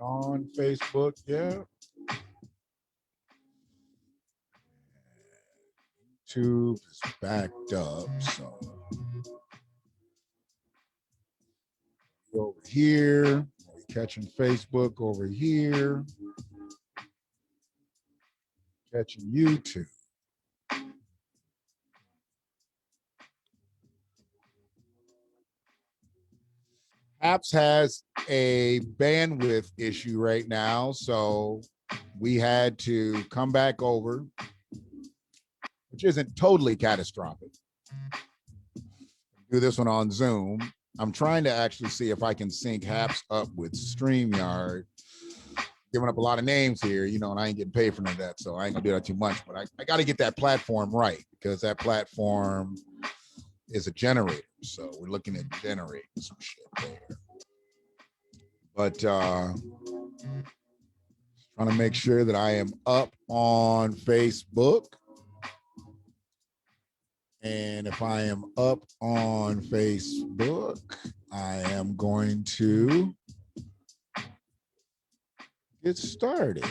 On Facebook, yeah. YouTube is backed up, so over here. We're catching Facebook over here. Catching YouTube. Apps has a bandwidth issue right now, so we had to come back over, which isn't totally catastrophic. Do this one on Zoom. I'm trying to actually see if I can sync Haps up with StreamYard. Giving up a lot of names here, you know, and I ain't getting paid for none of that, so I ain't gonna do that too much. But I got to get that platform right because that platform is a generator. So we're looking at generating some shit there. But trying to make sure that I am up on Facebook. And if I am up on Facebook, I am going to get started.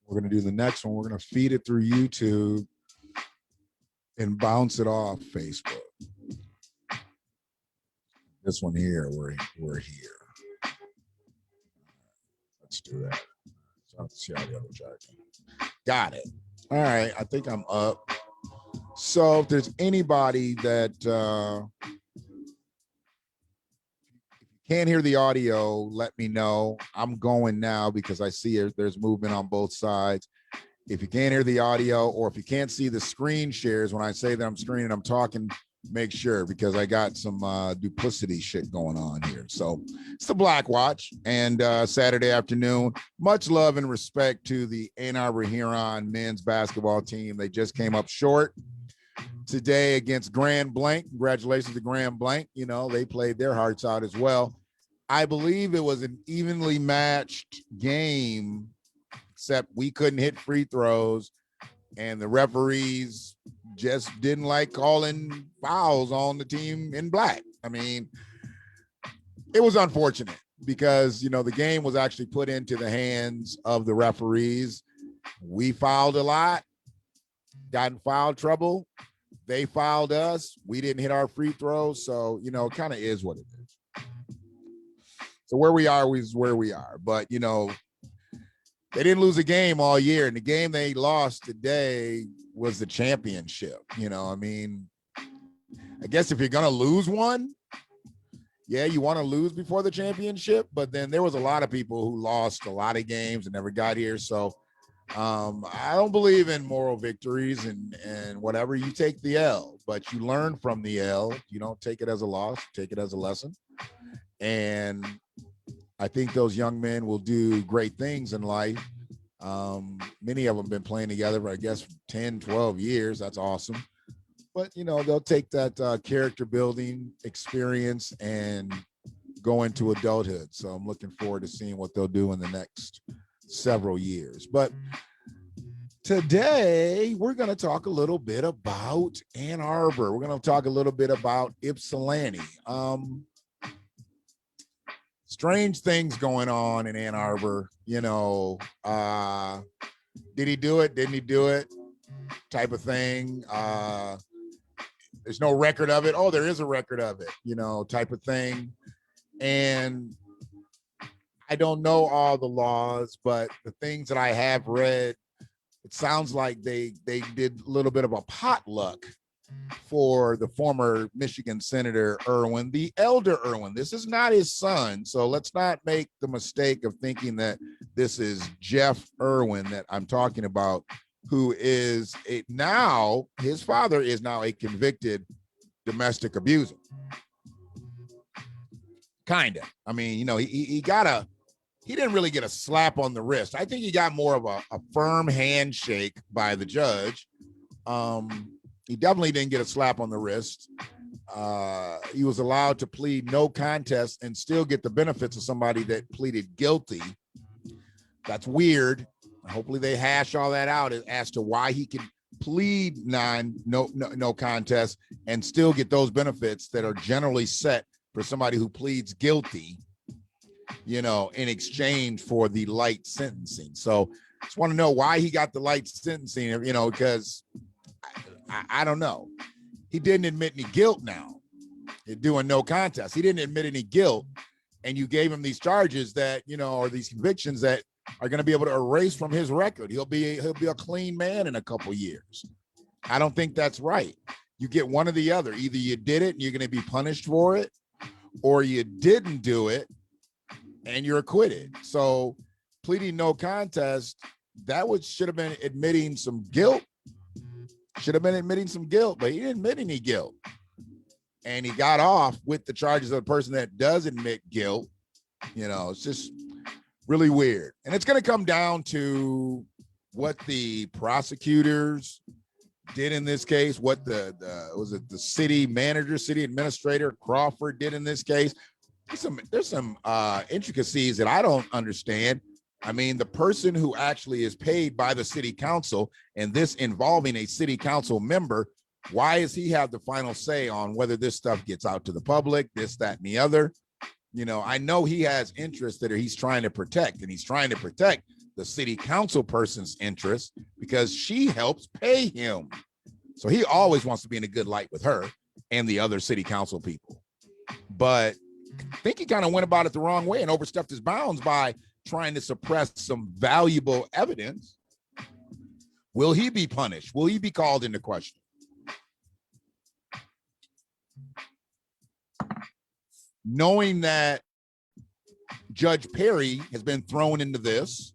We're going to do the next one. We're going to feed it through YouTube and bounce it off Facebook. This one here, we're here. Let's do that. So let's see how the other track. Got it. All right, I think I'm up. So if there's anybody that if you can't hear the audio, let me know. I'm going now because I see there's movement on both sides. If you can't hear the audio or if you can't see the screen shares when I say that I'm screening, I'm talking, make sure because I got some duplicity shit going on here. So it's the BlackWatch and Saturday afternoon. Much love and respect to the Ann Arbor Huron men's basketball team. They just came up short today against Grand Blanc. Congratulations to Grand Blanc. You know, they played their hearts out as well. I believe it was an evenly matched game, except we couldn't hit free throws and the referees just didn't like calling fouls on the team in black. I mean, it was unfortunate because, you know, the game was actually put into the hands of the referees. We fouled a lot, got in foul trouble. They fouled us. We didn't hit our free throws. So, you know, it kind of is what it is. So where we are is where we are. But, you know, they didn't lose a game all year. And the game they lost today was the championship. You know, I mean, I guess if you're going to lose one, yeah, you want to lose before the championship. But then there was a lot of people who lost a lot of games and never got here. So I don't believe in moral victories and whatever. You take the L, but you learn from the L. You don't take it as a loss, take it as a lesson. And I think those young men will do great things in life. Many of them have been playing together for, I guess, 10, 12 years. That's awesome. But, you know, they'll take that character building experience and go into adulthood. So I'm looking forward to seeing what they'll do in the next several years. But today we're going to talk a little bit about Ann Arbor. We're going to talk a little bit about Ypsilanti. Strange things going on in Ann Arbor, you know. Did he do it? Didn't he do it? Type of thing. There's no record of it. Oh, there is a record of it, you know, type of thing. And I don't know all the laws, but the things that I have read, it sounds like they did a little bit of a potluck for the former Michigan Senator Irwin, the elder Irwin. This is not his son, so let's not make the mistake of thinking that this is Jeff Irwin that I'm talking about, who is now, his father is now a convicted domestic abuser. Kind of. I mean, you know, he didn't really get a slap on the wrist. I think he got more of a firm handshake by the judge. He definitely didn't get a slap on the wrist. He was allowed to plead no contest and still get the benefits of somebody that pleaded guilty. That's weird. Hopefully they hash all that out as to why he could plead no contest and still get those benefits that are generally set for somebody who pleads guilty, you know, in exchange for the light sentencing. So just want to know why he got the light sentencing, you know, because I don't know. He didn't admit any guilt now. He's doing no contest. He didn't admit any guilt. And you gave him these charges that, you know, or these convictions that are going to be able to erase from his record. He'll be a clean man in a couple years. I don't think that's right. You get one or the other. Either you did it and you're going to be punished for it, or you didn't do it and you're acquitted. So pleading no contest, that should have been admitting some guilt. Should have been admitting some guilt, but he didn't admit any guilt. And he got off with the charges of the person that does admit guilt. You know, it's just really weird. And it's going to come down to what the prosecutors did in this case, what the city manager, city administrator Crawford did in this case. There's some intricacies that I don't understand. I mean, the person who actually is paid by the city council, and this involving a city council member, why does he have the final say on whether this stuff gets out to the public, this, that, and the other? You know, I know he has interests that he's trying to protect, and he's trying to protect the city council person's interests because she helps pay him. So he always wants to be in a good light with her and the other city council people. But I think he kind of went about it the wrong way and overstepped his bounds by trying to suppress some valuable evidence. Will he be punished? Will he be called into question? Knowing that Judge Perry has been thrown into this,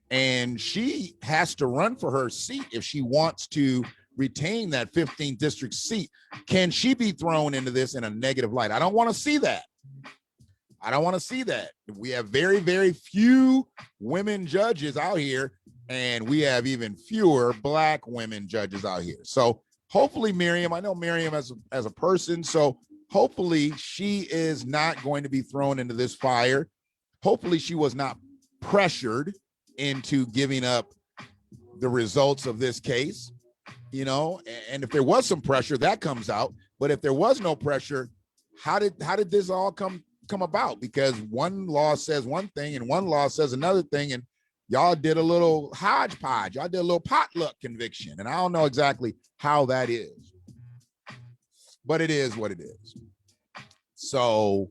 and she has to run for her seat if she wants to retain that 15th district seat. Can she be thrown into this in a negative light? I don't want to see that. I don't want to see that. We have very, very few women judges out here, and we have even fewer Black women judges out here. So hopefully Miriam, I know Miriam as a person, so hopefully she is not going to be thrown into this fire. Hopefully she was not pressured into giving up the results of this case, you know, and if there was some pressure, that comes out. But if there was no pressure, how did this all come about? Because one law says one thing and one law says another thing, and y'all did a little hodgepodge. Y'all did a little potluck conviction, and I don't know exactly how that is, but it is what it is. So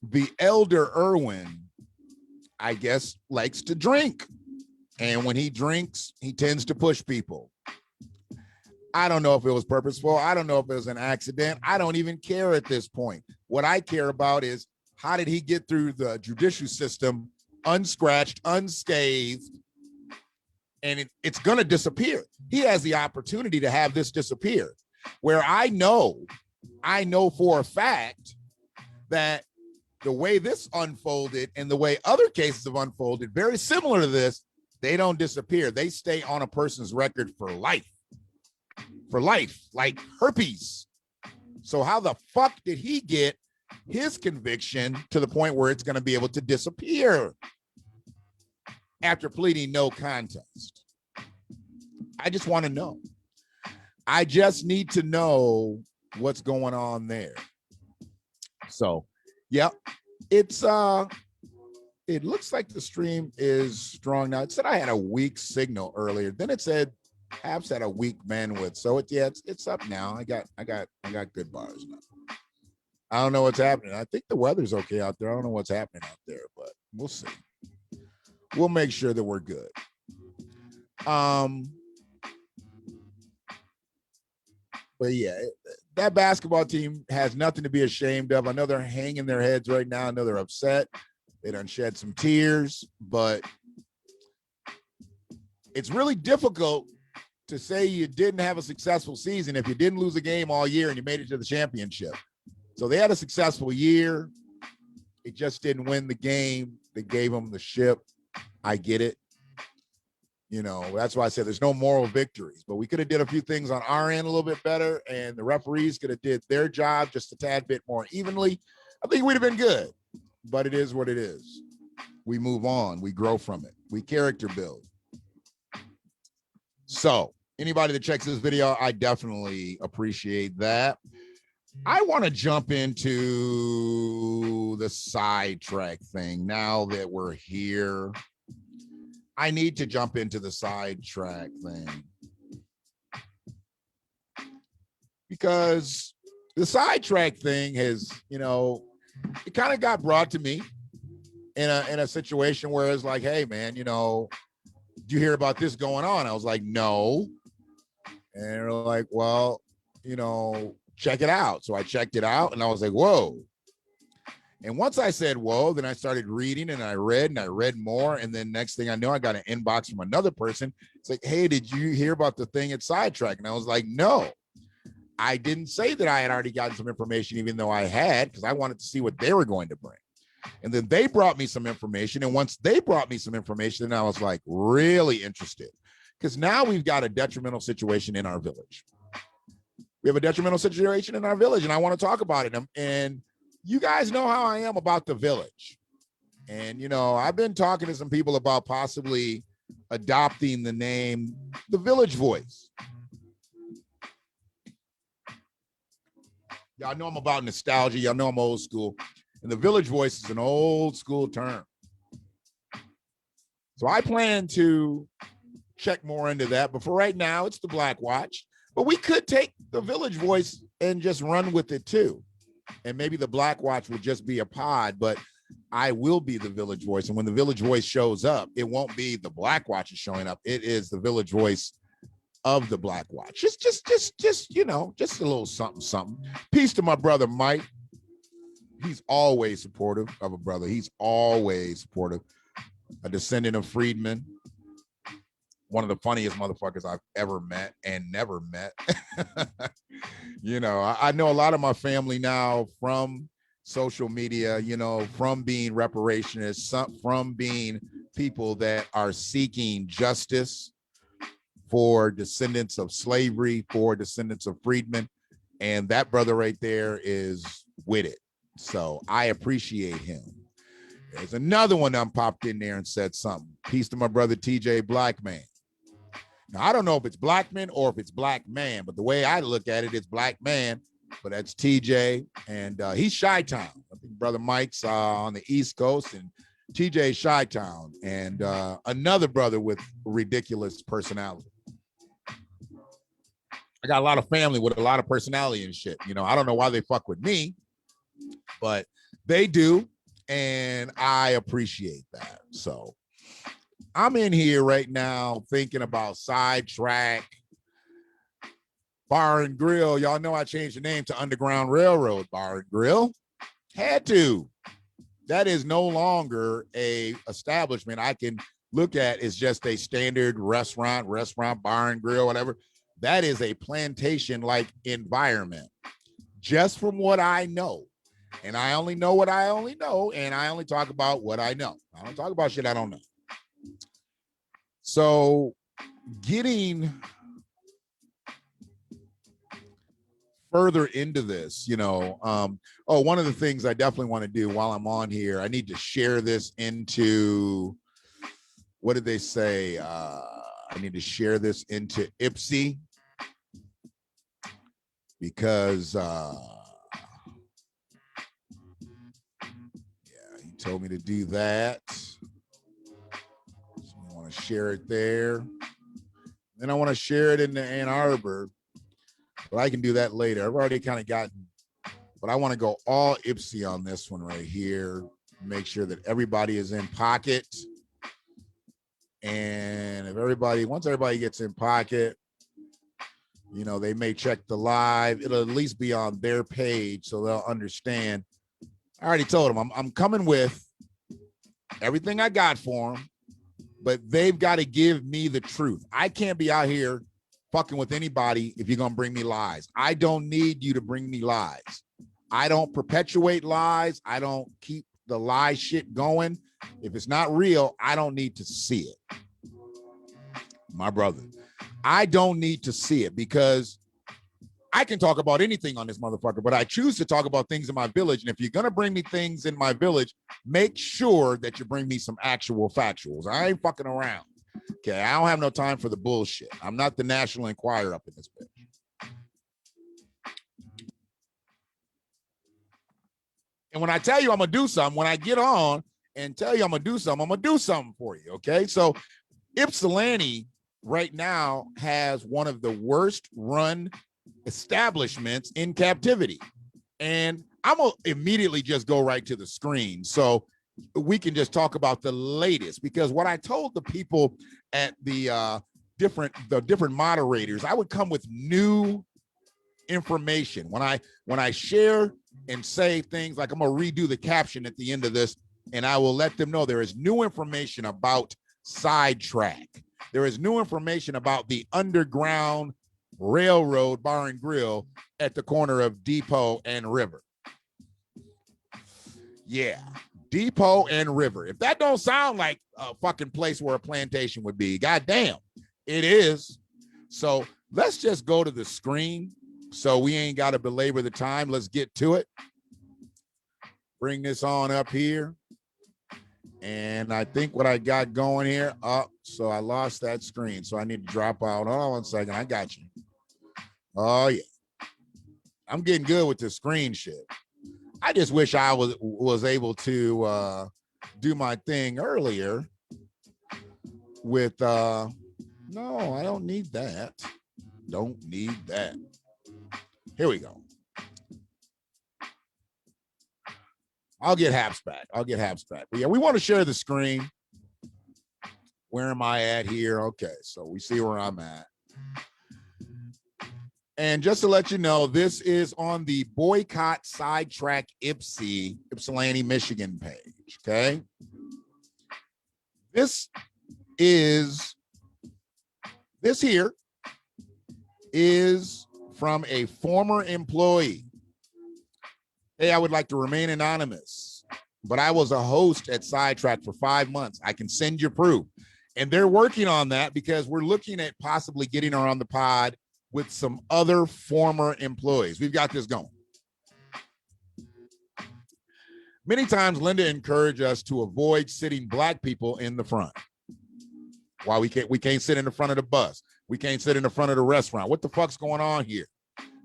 the elder Irwin, I guess, likes to drink. And when he drinks, he tends to push people. I don't know if it was purposeful. I don't know if it was an accident. I don't even care at this point. What I care about is how did he get through the judicial system unscratched, unscathed, and it's going to disappear. He has the opportunity to have this disappear, where I know for a fact that the way this unfolded and the way other cases have unfolded, very similar to this, they don't disappear. They stay on a person's record for life, like herpes. So how the fuck did he get his conviction to the point where it's going to be able to disappear after pleading no contest? I just want to know. I just need to know what's going on there. So, yeah, it looks like the stream is strong now. It said I had a weak signal earlier. Then it said apps had a weak bandwidth. So it's up now. I got good bars now. I don't know what's happening. I think the weather's okay out there. I don't know what's happening out there, but we'll see. We'll make sure that we're good. But yeah, that basketball team has nothing to be ashamed of. I know they're hanging their heads right now. I know they're upset. They done shed some tears, but it's really difficult to say you didn't have a successful season if you didn't lose a game all year and you made it to the championship. So they had a successful year. It just didn't win the game. They gave them the ship. I get it. You know, that's why I said there's no moral victories, but we could have did a few things on our end a little bit better, and the referees could have did their job just a tad bit more evenly. I think we'd have been good, but it is what it is. We move on. We grow from it. We character build. So anybody that checks this video, I definitely appreciate that. I want to jump into the sidetrack thing now that we're here. I need to jump into the sidetrack thing because the sidetrack thing has, you know, it kind of got brought to me in a situation where it's like, hey man, you know, did you hear about this going on? I was like, no. And they're like, well, you know, check it out. So I checked it out and I was like, whoa. And once I said, whoa, then I started reading and I read more. And then next thing I know, I got an inbox from another person. It's like, hey, did you hear about the thing at Sidetrack? And I was like, no, I didn't say that I had already gotten some information, even though I had, because I wanted to see what they were going to bring. And then they brought me some information. And once they brought me some information, then I was like really interested, because now we've got a detrimental situation in our village. We have a detrimental situation in our village, and I want to talk about it. And you guys know how I am about the village. And, you know, I've been talking to some people about possibly adopting the name, the Village Voice. Y'all know I'm about nostalgia. Y'all know I'm old school. And the Village Voice is an old school term. So I plan to check more into that. But for right now, it's the BlackWatch. But we could take the Village Voice and just run with it too. And maybe the BlackWatch will just be a pod, but I will be the Village Voice. And when the Village Voice shows up, it won't be the BlackWatch is showing up. It is the Village Voice of the BlackWatch. Just, you know, just a little something, something. Peace to my brother, Mike. He's always supportive of a brother. He's always supportive. A descendant of freedmen. One of the funniest motherfuckers I've ever met and never met. You know, I know a lot of my family now from social media, you know, from being reparationists, from being people that are seeking justice for descendants of slavery, for descendants of freedmen. And that brother right there is with it. So I appreciate him. There's another one that popped in there and said something. Peace to my brother, TJ Blackman. Now, I don't know if it's Blackman or if it's Black Man, but the way I look at it, it's Black Man, but that's TJ, and he's Chi-Town. I think Brother Mike's on the East Coast, and TJ's Chi-Town, and another brother with ridiculous personality. I got a lot of family with a lot of personality and shit. You know, I don't know why they fuck with me, but they do, and I appreciate that. So I'm in here right now thinking about Sidetrack Bar and Grill. Y'all know I changed the name to Underground Railroad Bar and Grill. Had to. That is no longer a establishment I can look at as just a standard restaurant, bar and grill, whatever. That is a plantation-like environment, just from what I know. And I only know what I only know, and I only talk about what I know. I don't talk about shit I don't know. So getting further into this, you know, one of the things I definitely want to do while I'm on here, I need to share this into, what did they say? I need to share this into Ipsy because, yeah, he told me to do that. I want to share it there. Then I want to share it into Ann Arbor, but I can do that later. I've already kind of gotten, but I want to go all Ipsy on this one right here. Make sure that everybody is in pocket. And if once everybody gets in pocket, you know, they may check the live. It'll at least be on their page so they'll understand. I already told them I'm coming with everything I got for them, but they've got to give me the truth. I can't be out here fucking with anybody if you're going to bring me lies. I don't need you to bring me lies. I don't perpetuate lies. I don't keep the lie shit going. If it's not real, I don't need to see it. My brother, I don't need to see it because I can talk about anything on this motherfucker, but I choose to talk about things in my village. And if you're going to bring me things in my village, make sure that you bring me some actual factuals. I ain't fucking around. Okay, I don't have no time for the bullshit. I'm not the National Enquirer up in this bitch. And when I tell you I'm gonna do something, when I get on and tell you I'm gonna do something for you. Okay, so Ypsilanti right now has one of the worst run establishments in captivity. And I'm gonna immediately just go right to the screen so we can just talk about the latest, because what I told the people at the different moderators, I would come with new information. When I share and say things like, I'm gonna redo the caption at the end of this, and I will let them know there is new information about Sidetrack. There is new information about the underground railroad bar and grill at the corner of Depot and River. Yeah, Depot and River. If that don't sound like a fucking place where a plantation would be, goddamn, it is. So let's just go to the screen so we ain't got to belabor the time. Let's get to it. Bring this on up here. And I think what I got going here, so I lost that screen. So I need to drop out. Hold on 1 second. I got you. Oh, yeah. I'm getting good with the screen shit. I just wish I was able to do my thing earlier with, no, I don't need that. Don't need that. Here we go. I'll get Haps back. But yeah, we want to share the screen. Where am I at here? Okay, so we see where I'm at. And just to let you know, this is on the Boycott Sidetrack Ypsilanti, Michigan page, okay? This here is from a former employee. Hey, I would like to remain anonymous, but I was a host at Sidetrack for 5 months. I can send you proof. And they're working on that because we're looking at possibly getting her on the pod with some other former employees. We've got this going. Many times Linda encouraged us to avoid sitting Black people in the front. Why we can't sit in the front of the bus. We can't sit in the front of the restaurant. What the fuck's going on here?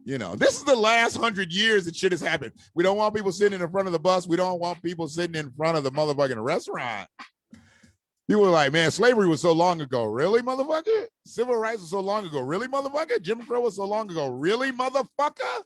You know, this is the last 100 years that shit has happened. We don't want people sitting in front of the bus. We don't want people sitting in front of the motherfucking restaurant. People are like, man, slavery was so long ago. Really, motherfucker? Civil rights was so long ago. Really, motherfucker? Jim Crow was so long ago. Really, motherfucker?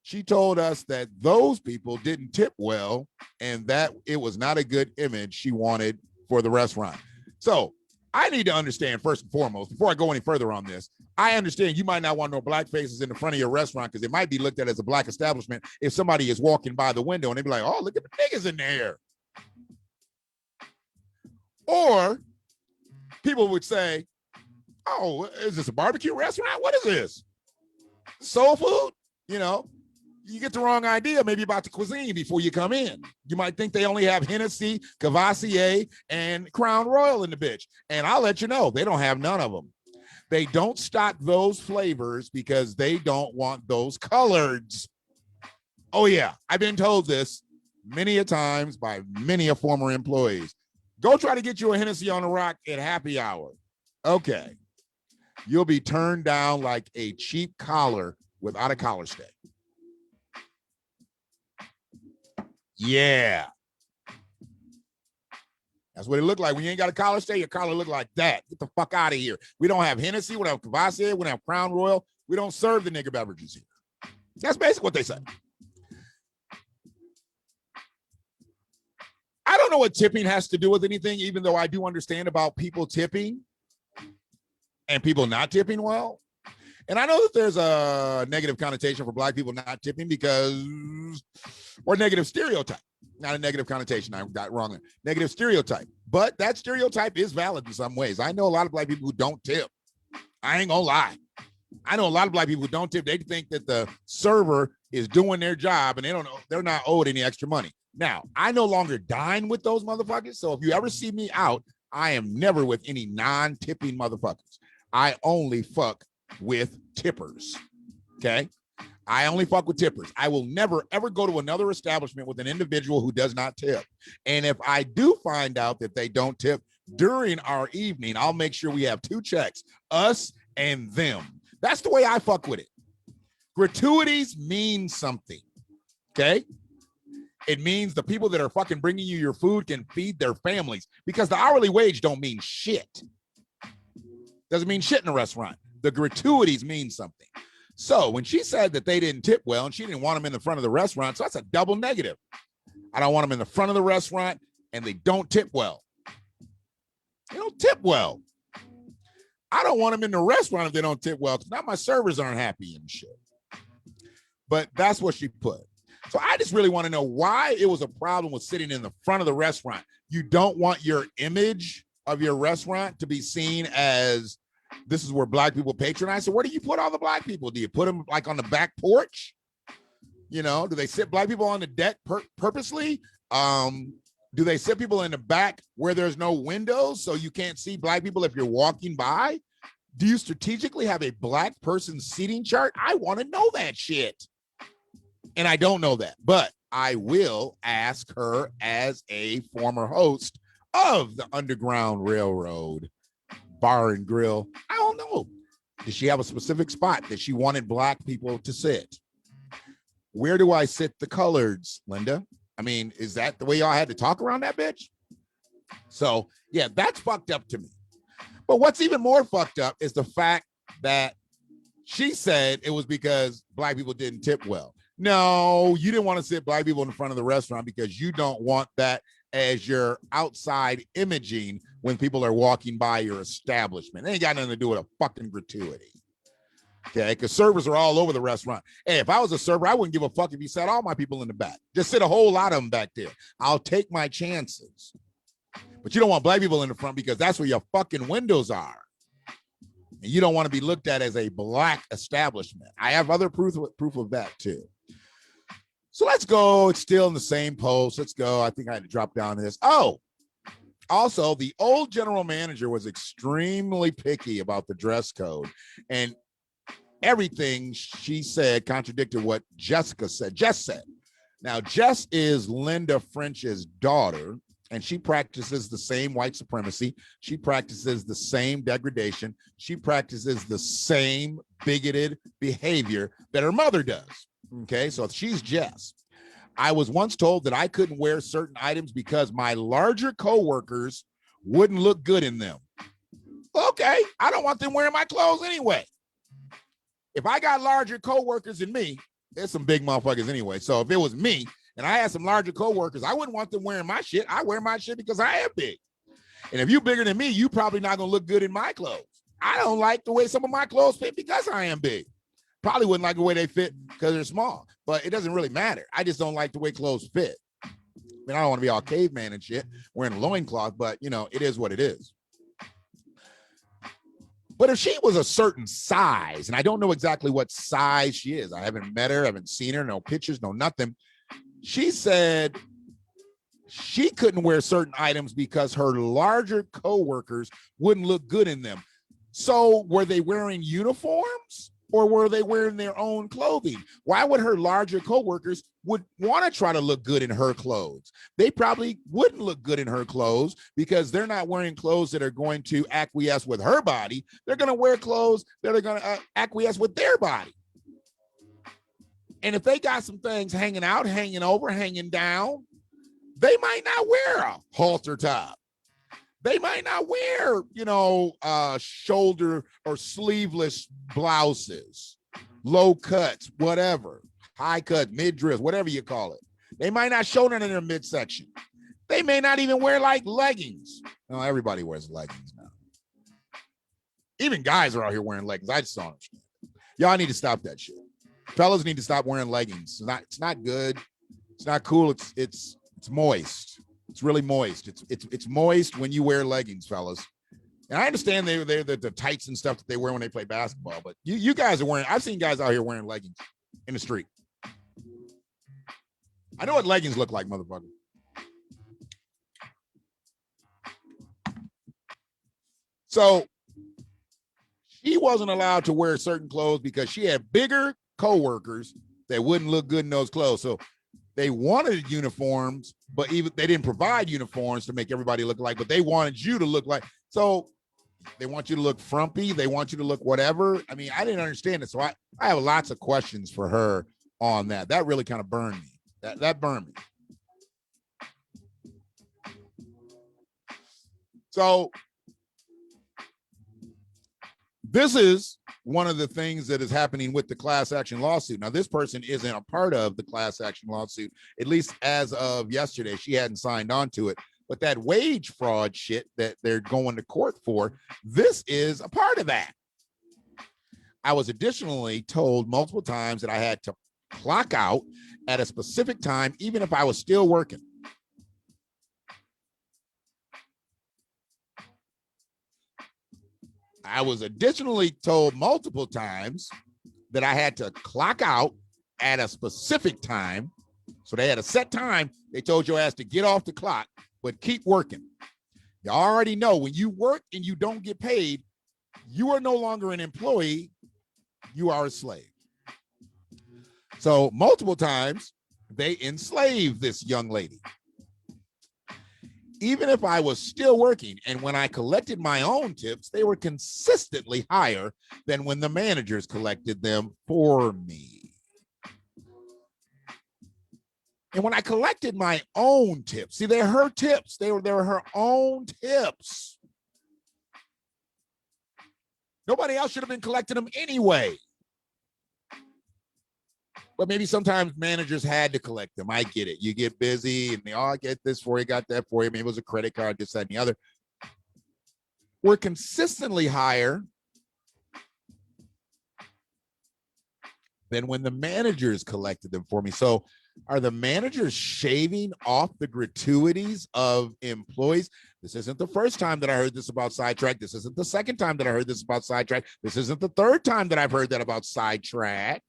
She told us that those people didn't tip well and that it was not a good image she wanted for the restaurant. So I need to understand, first and foremost, before I go any further on this, I understand you might not want no Black faces in the front of your restaurant because it might be looked at as a Black establishment if somebody is walking by the window and they be like, oh, look at the niggas in there. Or people would say, oh, is this a barbecue restaurant? What is this? Soul food? You know, you get the wrong idea maybe about the cuisine before you come in. You might think they only have Hennessy, Cavassier, and Crown Royal in the bitch. And I'll let you know, they don't have none of them. They don't stock those flavors because they don't want those coloreds. Oh, yeah. I've been told this many a times by many a former employees. Go try to get you a Hennessy on the rock at happy hour. Okay. You'll be turned down like a cheap collar without a collar stay. Yeah. That's what it looked like. When you ain't got a collar stay, your collar look like that. Get the fuck out of here. We don't have Hennessy. We don't have Cavassier. We don't have Crown Royal. We don't serve the nigger beverages here. That's basically what they say. I don't know what tipping has to do with anything, even though I do understand about people tipping and people not tipping well. And I know that there's a negative connotation for Black people not tipping because, or negative stereotype, not a negative connotation. I got wrong. Negative stereotype, but that stereotype is valid in some ways. I know a lot of Black people who don't tip. I ain't gonna lie. I know a lot of Black people who don't tip. They think that the server is doing their job and they don't know, they're not owed any extra money. Now, I no longer dine with those motherfuckers. So if you ever see me out, I am never with any non-tipping motherfuckers. I only fuck with tippers. Okay. I only fuck with tippers. I will never, ever go to another establishment with an individual who does not tip. And if I do find out that they don't tip, during our evening, I'll make sure we have 2 checks, us and them. That's the way I fuck with it. Gratuities mean something, okay? It means the people that are fucking bringing you your food can feed their families, because the hourly wage don't mean shit. Doesn't mean shit in a restaurant. The gratuities mean something. So when she said that they didn't tip well and she didn't want them in the front of the restaurant, so that's a double negative. I don't want them in the front of the restaurant and they don't tip well. They don't tip well. I don't want them in the restaurant if they don't tip well, because now my servers aren't happy and shit. But that's what she put. So I just really want to know why it was a problem with sitting in the front of the restaurant. You don't want your image of your restaurant to be seen as this is where Black people patronize. So where do you put all the Black people? Do you put them like on the back porch? You know, do they sit Black people on the deck purposely? Do they sit people in the back where there's no windows so you can't see Black people if you're walking by? Do you strategically have a Black person seating chart? I want to know that shit. And I don't know that, but I will ask her as a former host of the Underground Railroad Bar and Grill. I don't know. Does she have a specific spot that she wanted Black people to sit? Where do I sit the coloreds, Linda? I mean, is that the way y'all had to talk around that bitch? So yeah, that's fucked up to me. But what's even more fucked up is the fact that she said it was because Black people didn't tip well. No, you didn't want to sit Black people in the front of the restaurant because you don't want that as your outside imaging when people are walking by your establishment. It ain't got nothing to do with a fucking gratuity. Okay, because servers are all over the restaurant. Hey, if I was a server, I wouldn't give a fuck if you sat all my people in the back. Just sit a whole lot of them back there. I'll take my chances. But you don't want Black people in the front because that's where your fucking windows are. And you don't want to be looked at as a Black establishment. I have other proof of that too. So let's go. It's still in the same post. Let's go. I think I had to drop down to this. Oh, also, the old general manager was extremely picky about the dress code. And everything she said contradicted what Jess said. Now, Jess is Linda French's daughter, and she practices the same white supremacy. She practices the same degradation. She practices the same bigoted behavior that her mother does. Okay, so she's Jess. I was once told that I couldn't wear certain items because my larger coworkers wouldn't look good in them. Okay, I don't want them wearing my clothes anyway. If I got larger coworkers than me, there's some big motherfuckers anyway. So if it was me and I had some larger coworkers, I wouldn't want them wearing my shit. I wear my shit because I am big. And if you're bigger than me, you probably not gonna look good in my clothes. I don't like the way some of my clothes fit because I am big. Probably wouldn't like the way they fit because they're small, but it doesn't really matter. I just don't like the way clothes fit. I mean, I don't want to be all caveman and shit wearing a loincloth, but you know, it is what it is. But if she was a certain size, and I don't know exactly what size she is, I haven't met her, I haven't seen her, no pictures, no nothing. She said she couldn't wear certain items because her larger coworkers wouldn't look good in them. So were they wearing uniforms or were they wearing their own clothing? Why would her larger coworkers would want to try to look good in her clothes? They probably wouldn't look good in her clothes because they're not wearing clothes that are going to acquiesce with her body. They're going to wear clothes that are going to acquiesce with their body. And if they got some things hanging out, hanging over, hanging down, they might not wear a halter top. They might not wear, you know, shoulder or sleeveless blouses, low cuts, whatever, high cut, midriff, whatever you call it. They might not show that in their midsection. They may not even wear like leggings. No, everybody wears leggings now. Even guys are out here wearing leggings. I just don't understand. Y'all need to stop that shit. Fellas need to stop wearing leggings. It's not good. It's not cool. It's moist. It's really moist. It's moist when you wear leggings, fellas. And I understand they're the tights and stuff that they wear when they play basketball, but you guys are wearing, I've seen guys out here wearing leggings in the street. I know what leggings look like, motherfucker. So she wasn't allowed to wear certain clothes because she had bigger coworkers that wouldn't look good in those clothes. So They wanted uniforms, but even they didn't provide uniforms to make everybody look alike, but they wanted you to look like, so they want you to look frumpy. They want you to look whatever. I mean, I didn't understand it. So I have lots of questions for her on that. That really kind of burned me. That burned me. So this is one of the things that is happening with the class action lawsuit. Now, this person isn't a part of the class action lawsuit, at least as of yesterday. She hadn't signed on to it. But that wage fraud shit that they're going to court for, this is a part of that. I was additionally told multiple times that I had to clock out at a specific time, even if I was still working. I was additionally told multiple times that I had to clock out at a specific time. So they had a set time. They told your ass to get off the clock, but keep working. You already know when you work and you don't get paid, you are no longer an employee, you are a slave. So multiple times they enslaved this young lady. Even if I was still working, and when I collected my own tips, they were consistently higher than when the managers collected them for me. And when I collected my own tips, see, they're her tips. They were her own tips. Nobody else should have been collecting them anyway. But maybe sometimes managers had to collect them. I get it. You get busy and they all get this for you, got that for you. Maybe it was a credit card, this, that, and the other. We're consistently higher than when the managers collected them for me. So are the managers shaving off the gratuities of employees? This isn't the first time that I heard this about Sidetrack. This isn't the second time that I heard this about Sidetrack. This isn't the third time that I've heard that about Sidetrack.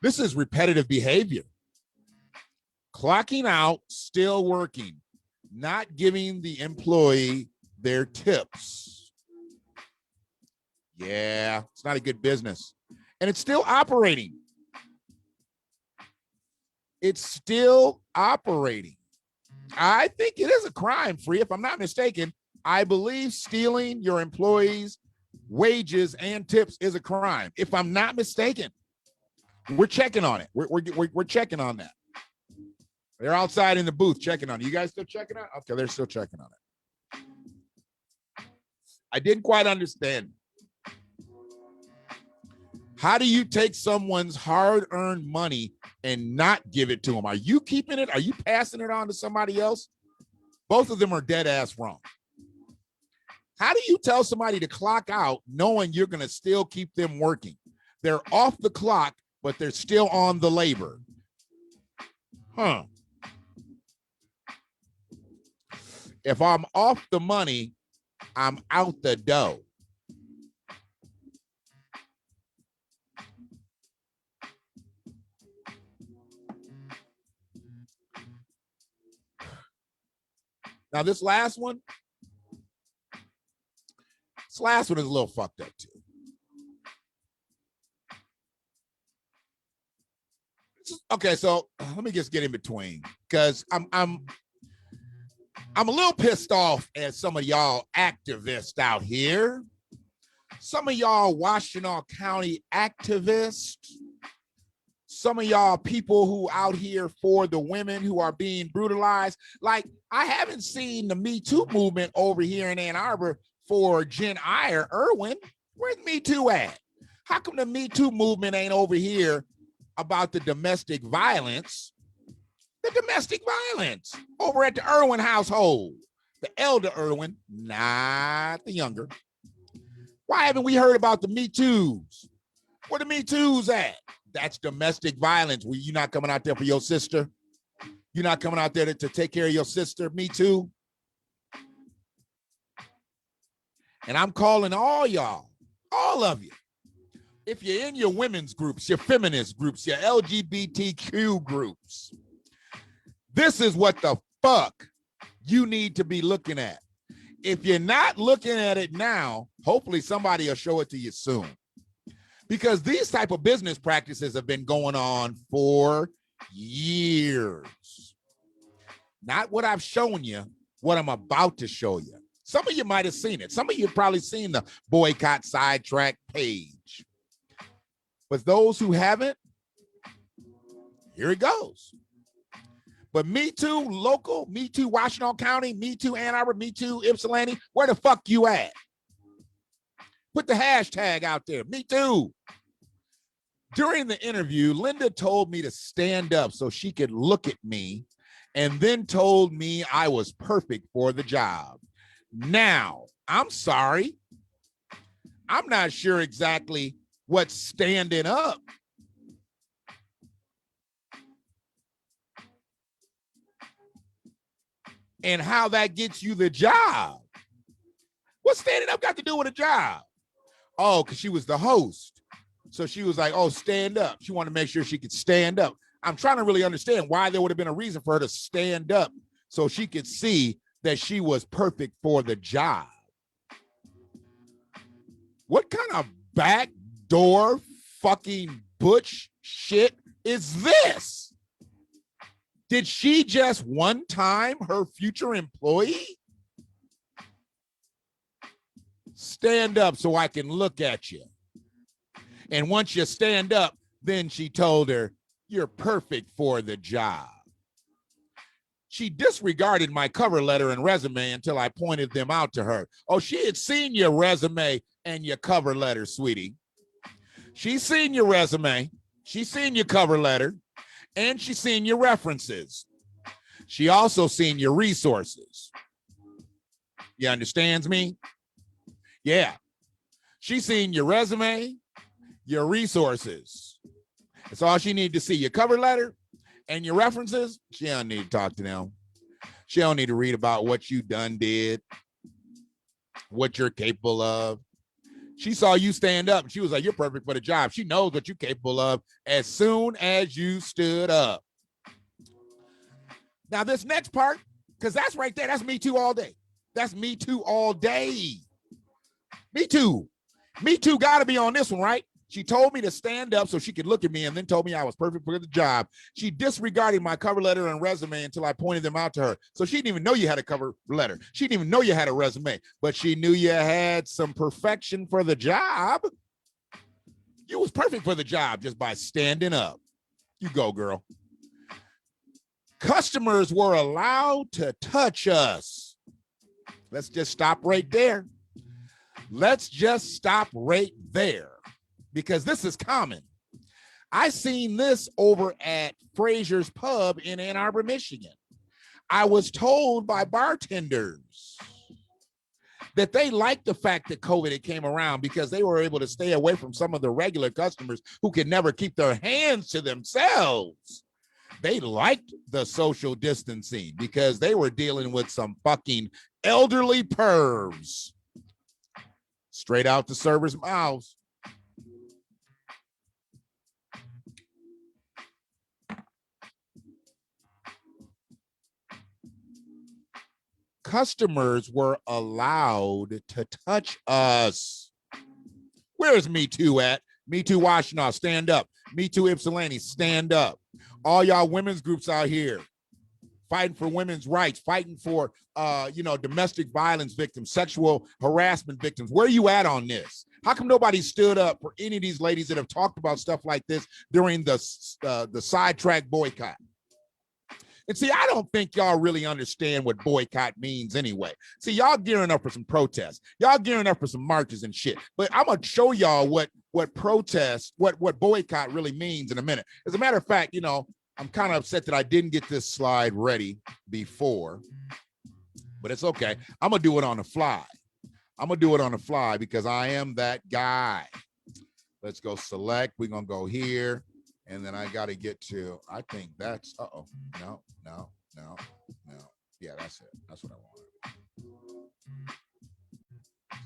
This is repetitive behavior. Clocking out, still working, not giving the employee their tips. Yeah, it's not a good business. And it's still operating. It's still operating. I think it is a crime, Free. If I'm not mistaken, I believe stealing your employees' wages and tips is a crime. If I'm not mistaken. We're checking on it. We're checking on that. They're outside in the booth checking on it. You guys still checking on it? Okay, they're still checking on it. I didn't quite understand. How do you take someone's hard-earned money and not give it to them? Are you keeping it? Are you passing it on to somebody else? Both of them are dead ass wrong. How do you tell somebody to clock out knowing you're going to still keep them working? They're off the clock, but they're still on the labor. Huh. If I'm off the money, I'm out the dough. Now, this last one is a little fucked up too. Okay, so let me just get in between because I'm a little pissed off at some of y'all activists out here. Some of y'all Washtenaw County activists. Some of y'all people who out here for the women who are being brutalized. Like, I haven't seen the Me Too movement over here in Ann Arbor for Jen Eyre Irwin. Where's Me Too at? How come the Me Too movement ain't over here about the domestic violence? The domestic violence over at the Irwin household, the elder Irwin, not the younger. Why haven't we heard about the Me Too's? Where the Me Too's at? That's domestic violence. Were you not coming out there for your sister? You're not coming out there to take care of your sister? Me Too. And I'm calling all y'all, all of you. If you're in your women's groups, your feminist groups, your LGBTQ groups, this is what the fuck you need to be looking at. If you're not looking at it now, hopefully somebody will show it to you soon. Because these type of business practices have been going on for years. Not what I've shown you, what I'm about to show you. Some of you might have seen it. Some of you have probably seen the boycott sidetrack page. But those who haven't, here it goes. But Me Too local, Me Too Washington County, Me Too Ann Arbor, Me Too Ypsilanti, where the fuck you at? Put the hashtag out there, Me Too. During the interview, Linda told me to stand up so she could look at me and then told me I was perfect for the job. Now, I'm sorry. I'm not sure exactly what's standing up. And how that gets you the job. What's standing up got to do with a job? Oh, because she was the host. So she was like, oh, stand up. She wanted to make sure she could stand up. I'm trying to really understand why there would have been a reason for her to stand up so she could see that she was perfect for the job. What kind of backdoor fucking butch shit is this? Did she just one time her future employee? Stand up so I can look at you. And once you stand up, then she told her, you're perfect for the job. She disregarded my cover letter and resume until I pointed them out to her. Oh, she had seen your resume and your cover letter, sweetie. She's seen your resume. She's seen your cover letter. And she's seen your references. She also seen your resources. You understands me? Yeah. She's seen your resume, your resources. That's all she needed to see. Your cover letter and your references. She don't need to talk to them. She don't need to read about what you done did, what you're capable of. She saw you stand up and she was like, you're perfect for the job. She knows what you're capable of as soon as you stood up. Now, this next part, because that's right there, that's Me Too all day. That's Me Too all day. Me Too. Me Too got to be on this one, right? She told me to stand up so she could look at me and then told me I was perfect for the job. She disregarded my cover letter and resume until I pointed them out to her. So she didn't even know you had a cover letter. She didn't even know you had a resume, but she knew you had some perfection for the job. You was perfect for the job just by standing up. You go, girl. Customers were allowed to touch us. Let's just stop right there. Let's just stop right there. Because this is common. I seen this over at Frazier's Pub in Ann Arbor, Michigan. I was told by bartenders that they liked the fact that COVID had came around because they were able to stay away from some of the regular customers who could never keep their hands to themselves. They liked the social distancing because they were dealing with some fucking elderly pervs. Straight out the servers' mouths. Customers were allowed to touch us. Where's Me Too at? Me Too Washington, stand up. Me Too Ypsilanti, stand up. All y'all women's groups out here fighting for women's rights, fighting for domestic violence victims, sexual harassment victims. Where are you at on this? How come nobody stood up for any of these ladies that have talked about stuff like this during the sidetrack boycott? And see, I don't think y'all really understand what boycott means anyway. See, y'all gearing up for some protests. Y'all gearing up for some marches and shit. But I'm going to show y'all what protest, what boycott really means in a minute. As a matter of fact, I'm kind of upset that I didn't get this slide ready before, but it's okay. I'm going to do it on the fly. I'm going to do it on the fly because I am that guy. Let's go select. We're going to go here. And then I got to get to, I think that's, no. Yeah, that's it. That's what I wanted.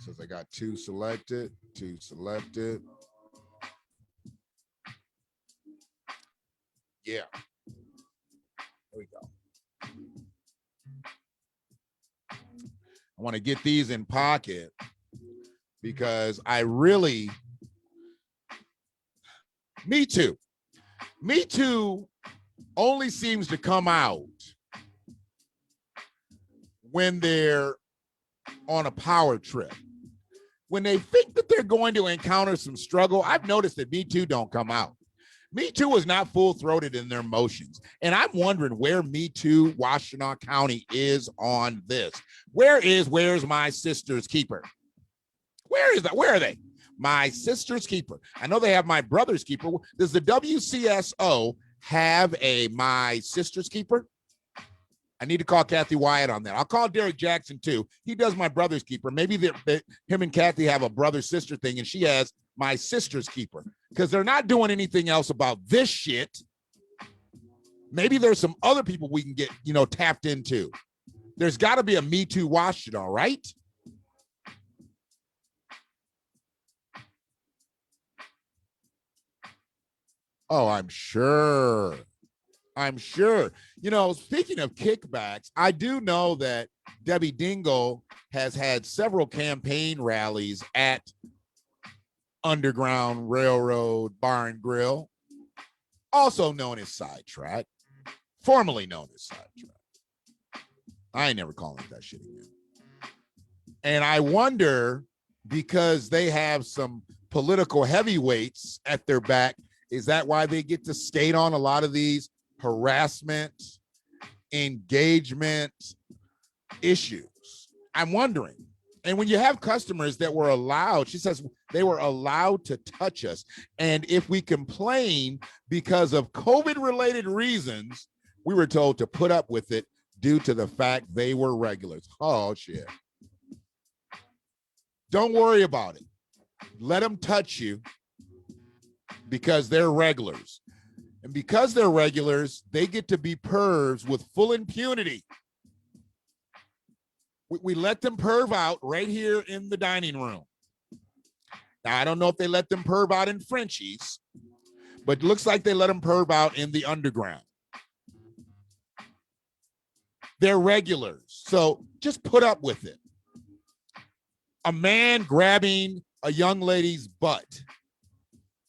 Says I got two selected. Yeah. There we go. I want to get these in pocket because I really Me Too. Me Too only seems to come out when they're on a power trip. When they think that they're going to encounter some struggle, I've noticed that Me Too don't come out. Me Too is not full-throated in their motions. And I'm wondering where Me Too Washtenaw County is on this. Where's my sister's keeper? Where is that? Where are they? My sister's keeper. I know they have my brother's keeper. Does the WCSO have a my sister's keeper? I need to call Kathy Wyatt on that. I'll call Derek Jackson too. He does my brother's keeper. Maybe him and Kathy have a brother-sister thing, and she has my sister's keeper, because they're not doing anything else about this shit. Maybe there's some other people we can get, tapped into. There's got to be a Me Too Washtenaw, right? Oh, I'm sure. Speaking of kickbacks, I do know that Debbie Dingle has had several campaign rallies at Underground Railroad Bar and Grill, also known as Sidetrack, formerly known as Sidetrack. I ain't never calling it that shit again. And I wonder, because they have some political heavyweights at their back, is that why they get to skate on a lot of these harassment, engagement issues? I'm wondering. And when you have customers that were allowed, she says they were allowed to touch us. And if we complain because of COVID-related reasons, we were told to put up with it due to the fact they were regulars. Oh, shit. Don't worry about it. Let them touch you because they're regulars. And because they're regulars, they get to be pervs with full impunity. We let them perv out right here in the dining room. Now, I don't know if they let them perv out in Frenchies, but it looks like they let them perv out in the underground. They're regulars, so just put up with it. A man grabbing a young lady's butt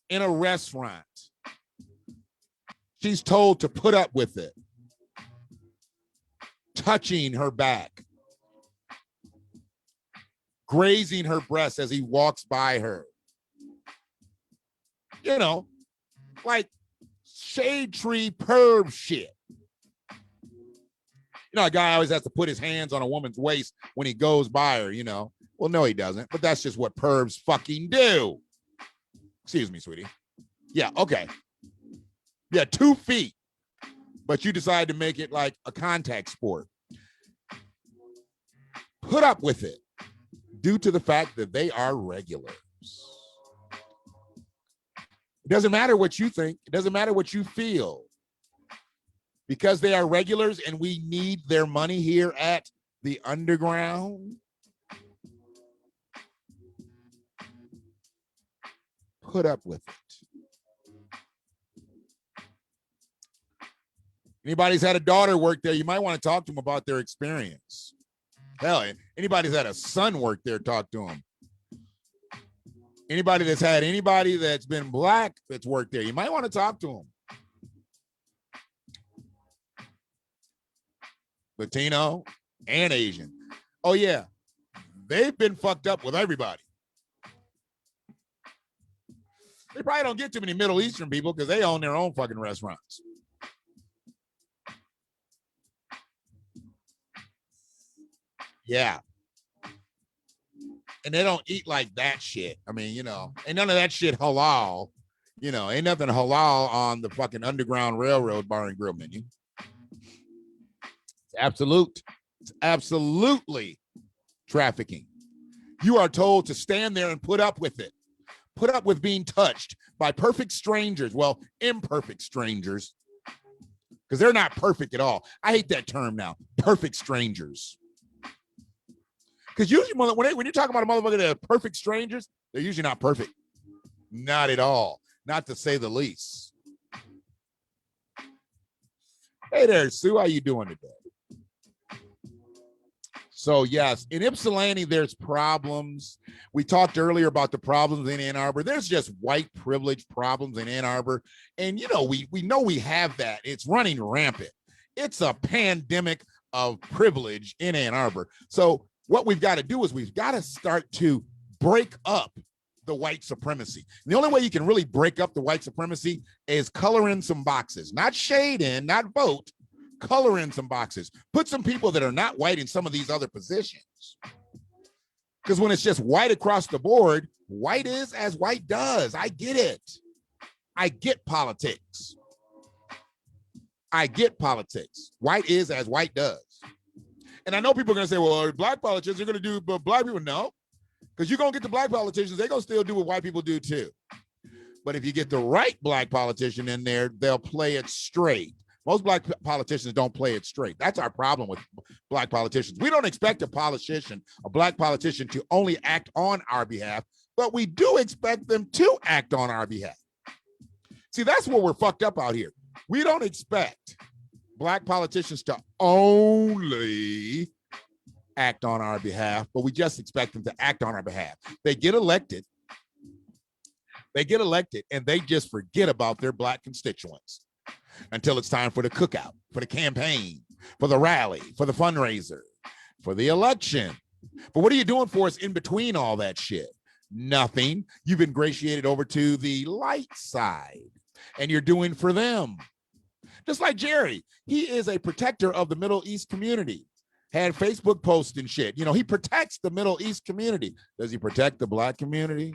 in a restaurant. She's told to put up with it. Touching her back. Grazing her breast as he walks by her. Like shade tree perv shit. A guy always has to put his hands on a woman's waist when he goes by her, Well, no, he doesn't, but that's just what pervs fucking do. Excuse me, sweetie. Yeah, okay. Yeah, 2 feet, but you decide to make it like a contact sport. Put up with it due to the fact that they are regulars. It doesn't matter what you think. It doesn't matter what you feel. Because they are regulars and we need their money here at the underground. Put up with it. Anybody's had a daughter work there, you might want to talk to them about their experience. Hell, anybody's had a son work there, talk to them. Anybody that's had anybody that's been black that's worked there, you might want to talk to them. Latino and Asian. Oh, yeah. They've been fucked up with everybody. They probably don't get too many Middle Eastern people because they own their own fucking restaurants. Yeah. And they don't eat like that shit. I mean, ain't none of that shit halal. Ain't nothing halal on the fucking Underground Railroad Bar and Grill menu. It's absolutely trafficking. You are told to stand there and put up with it. Put up with being touched by perfect strangers. Well, imperfect strangers. Because they're not perfect at all. I hate that term now. Perfect strangers. Because usually when you're talking about a motherfucker that are perfect strangers, they're usually not perfect. Not at all. Not to say the least. Hey there, Sue. How you doing today? So yes, in Ypsilanti, there's problems. We talked earlier about the problems in Ann Arbor. There's just white privilege problems in Ann Arbor. And you know, we know we have that. It's running rampant. It's a pandemic of privilege in Ann Arbor. So what we've got to do is we've got to start to break up the white supremacy. And the only way you can really break up the white supremacy is color in some boxes, not shade in, not vote. Color in some boxes. Put some people that are not white in some of these other positions. Because when it's just white across the board, white is as white does. I get it. I get politics. I get politics. White is as white does. And I know people are going to say, well, black politicians are going to do, but black people, no. Because you're going to get the black politicians, they're going to still do what white people do too. But if you get the right black politician in there, they'll play it straight. Most black politicians don't play it straight. That's our problem with black politicians. We don't expect a black politician to only act on our behalf, but we do expect them to act on our behalf. See, that's where we're fucked up out here. We don't expect black politicians to only act on our behalf, but we just expect them to act on our behalf. They get elected, and they just forget about their black constituents until it's time for the cookout, for the campaign, for the rally, for the fundraiser, for the election. But what are you doing for us in between all that shit? Nothing. You've ingratiated over to the light side, and you're doing for them. Just like Jerry, he is a protector of the Middle East community. Had Facebook posts and shit. You know, he protects the Middle East community. Does he protect the black community?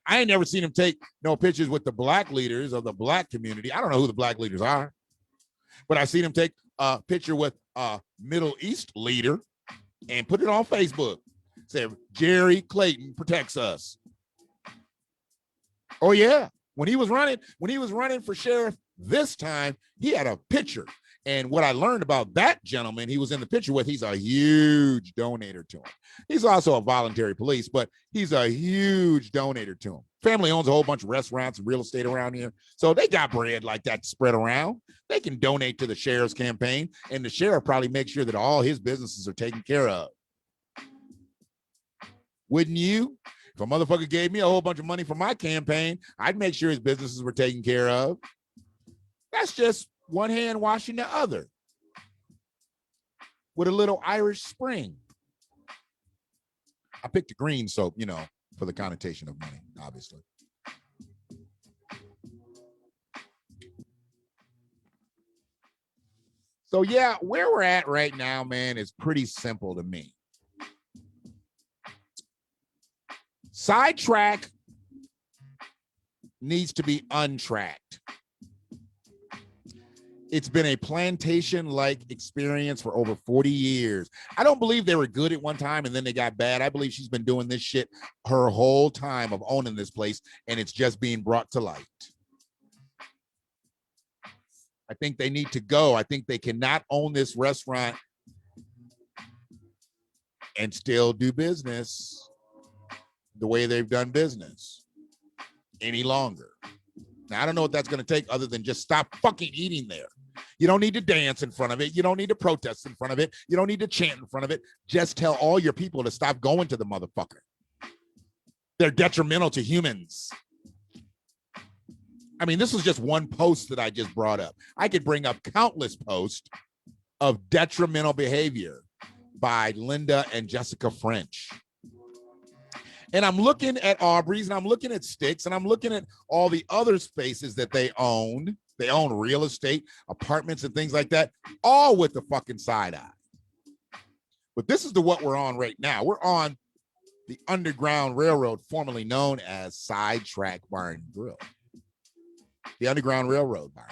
I ain't never seen him take no pictures with the black leaders of the black community. I don't know who the black leaders are, but I seen him take a picture with a Middle East leader and put it on Facebook. Say, Jerry Clayton protects us. Oh yeah. When he was running for sheriff this time, he had a picture. And what I learned about that gentleman he was in the picture with, he's a huge donator to him. He's also a voluntary police, but he's a huge donator to him. Family owns a whole bunch of restaurants and real estate around here. So they got bread like that to spread around. They can donate to the sheriff's campaign, and the sheriff probably makes sure that all his businesses are taken care of. Wouldn't you? If a motherfucker gave me a whole bunch of money for my campaign, I'd make sure his businesses were taken care of. That's just one hand washing the other with a little Irish Spring. I picked the green soap, you know, for the connotation of money, obviously. So yeah, where we're at right now, man, is pretty simple to me. Sidetrack needs to be untracked. It's been a plantation-like experience for over 40 years. I don't believe they were good at one time and then they got bad. I believe she's been doing this shit her whole time of owning this place, and it's just being brought to light. I think they need to go. I think they cannot own this restaurant and still do business the way they've done business any longer. Now, I don't know what that's going to take other than just stop fucking eating there. You don't need to dance in front of it. You don't need to protest in front of it. You don't need to chant in front of it. Just tell all your people to stop going to the motherfucker. They're detrimental to humans. I mean, this was just one post that I just brought up. I could bring up countless posts of detrimental behavior by Linda and Jessica French. And I'm looking at Aubrey's, and I'm looking at Sticks, and I'm looking at all the other spaces that they own. They own real estate, apartments, and things like that, all with the fucking side eye. But this is what we're on right now. We're on the Underground Railroad, formerly known as Sidetrack Bar and Grill. The Underground Railroad Bar.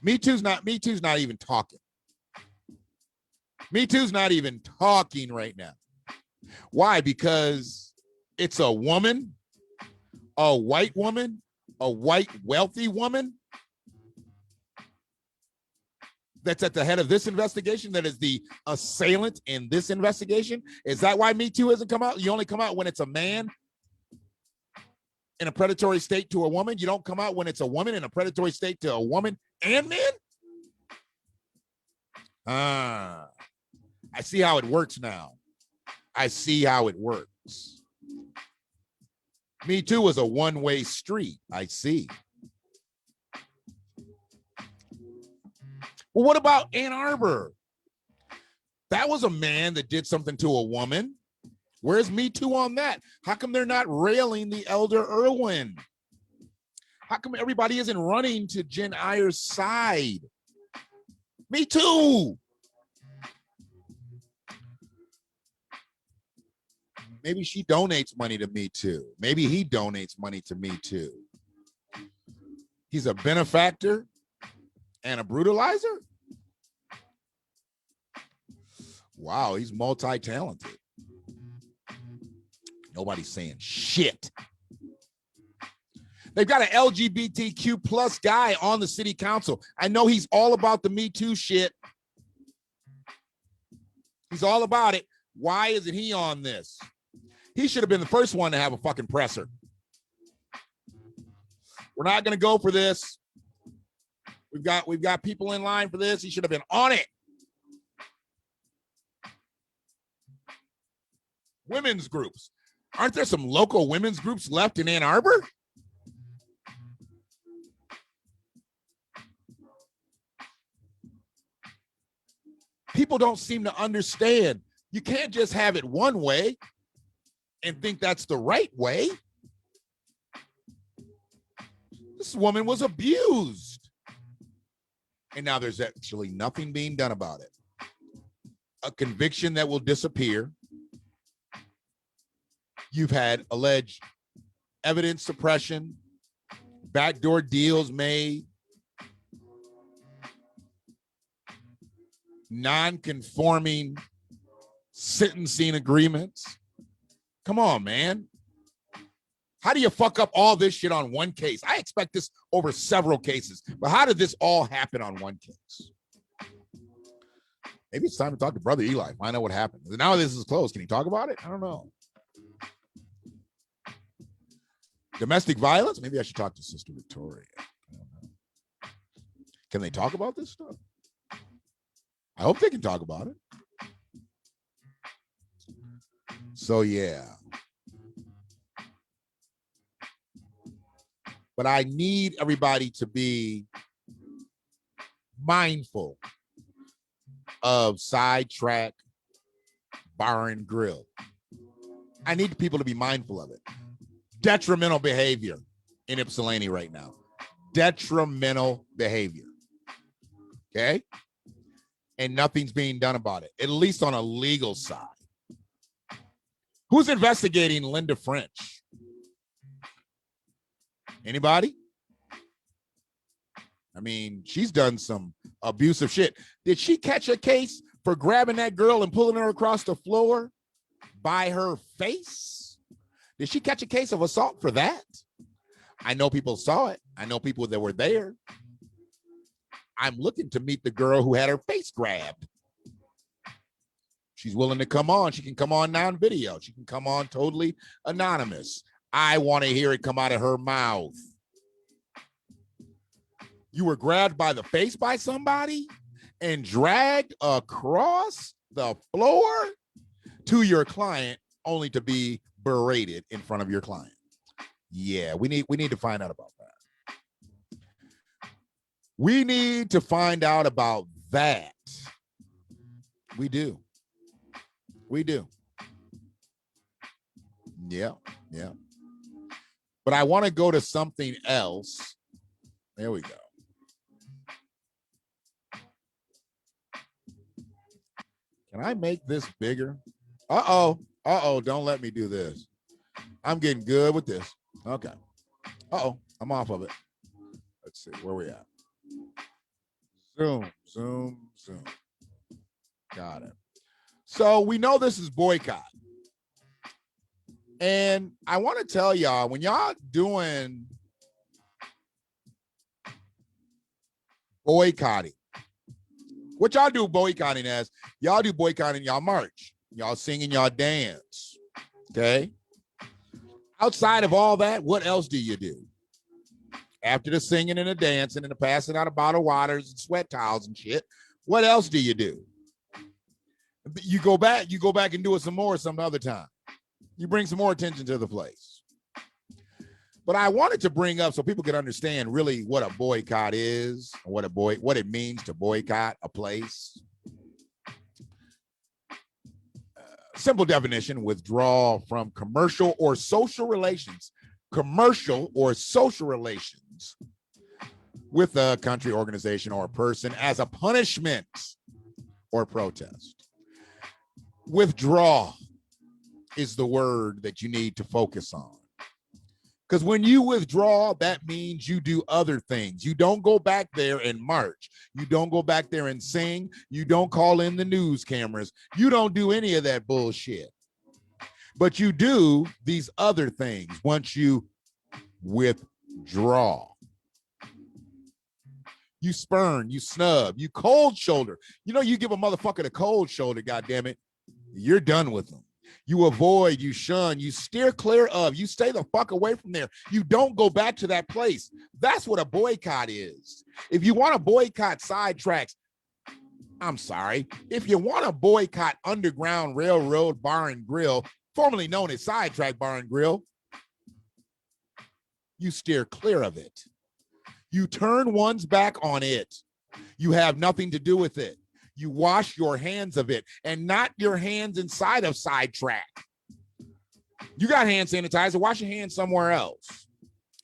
Me Too's not even talking. Me Too's not even talking right now. Why? Because it's a woman, a white woman, a white wealthy woman that's at the head of this investigation, that is the assailant in this investigation. Is that why Me Too hasn't come out? You only come out when it's a man in a predatory state to a woman. You don't come out when it's a woman in a predatory state to a woman and men. I see how it works now. I see how it works. Me Too is a one-way street. I see. Well, what about Ann Arbor? That was a man that did something to a woman. Where's Me Too on that? How come they're not railing the elder Irwin? How come everybody isn't running to Jen Eyer's side? Me Too. Maybe she donates money to Me Too. Maybe he donates money to Me Too. He's a benefactor and a brutalizer? Wow, he's multi-talented. Nobody's saying shit. They've got an LGBTQ plus guy on the city council. I know he's all about the Me Too shit. He's all about it. Why isn't he on this? He should have been the first one to have a fucking presser. We're not going to go for this. We've got people in line for this. He should have been on it. Women's groups. Aren't there some local women's groups left in Ann Arbor? People don't seem to understand. You can't just have it one way and think that's the right way. This woman was abused. And now there's actually nothing being done about it. A conviction that will disappear. You've had alleged evidence suppression, backdoor deals made, non-conforming sentencing agreements. Come on, man. How do you fuck up all this shit on one case? I expect this over several cases, but how did this all happen on one case? Maybe it's time to talk to Brother Eli, find out what happened. Now this is closed. Can he talk about it? I don't know. Domestic violence? Maybe I should talk to Sister Victoria. I don't know. Can they talk about this stuff? I hope they can talk about it. So, yeah. But I need everybody to be mindful of sidetrack bar and grill. I need people to be mindful of it. Detrimental behavior in Ypsilanti right now. Detrimental behavior. Okay? And nothing's being done about it, at least on a legal side. Who's investigating Linda French? Anybody? I mean, she's done some abusive shit. Did she catch a case for grabbing that girl and pulling her across the floor by her face? Did she catch a case of assault for that? I know people saw it. I know people that were there. I'm looking to meet the girl who had her face grabbed. She's willing to come on. She can come on now on video. She can come on totally anonymous. I want to hear it come out of her mouth. You were grabbed by the face by somebody and dragged across the floor to your client only to be berated in front of your client. Yeah, we need to find out about that. We need to find out about that. We do. We do. Yeah, yeah. But I want to go to something else. There we go. Can I make this bigger? Uh-oh. Uh-oh, don't let me do this. I'm getting good with this. Okay. Uh-oh, I'm off of it. Let's see, where we at? Zoom, zoom, zoom. Got it. So we know this is boycott. And I want to tell y'all, when y'all doing boycotting, what y'all do boycotting as, y'all do boycotting, y'all march, y'all singing, y'all dance, okay? Outside of all that, what else do you do? After the singing and the dancing and the passing out of bottled waters and sweat towels and shit, What else do you do? You go back and do it some more some other time. You bring some more attention to the place. But I wanted to bring up so people could understand really what a boycott is, what it means to boycott a place. Simple definition: withdraw from commercial or social relations with a country, organization, or a person as a punishment or protest. Withdraw is the word that you need to focus on. Because when you withdraw, that means you do other things. You don't go back there and march. You don't go back there and sing. You don't call in the news cameras. You don't do any of that bullshit. But you do these other things once you withdraw. You spurn, you snub, you cold shoulder. You know, you give a motherfucker the cold shoulder, goddammit, you're done with them. You avoid, you shun, you steer clear of, you stay the fuck away from there. You don't go back to that place. That's what a boycott is. If you want to boycott sidetracks, I'm sorry. If you want to boycott Underground Railroad Bar and Grill, formerly known as Sidetrack Bar and Grill, you steer clear of it. You turn one's back on it. You have nothing to do with it. You wash your hands of it, and not your hands inside of Sidetrack. You got hand sanitizer, wash your hands somewhere else.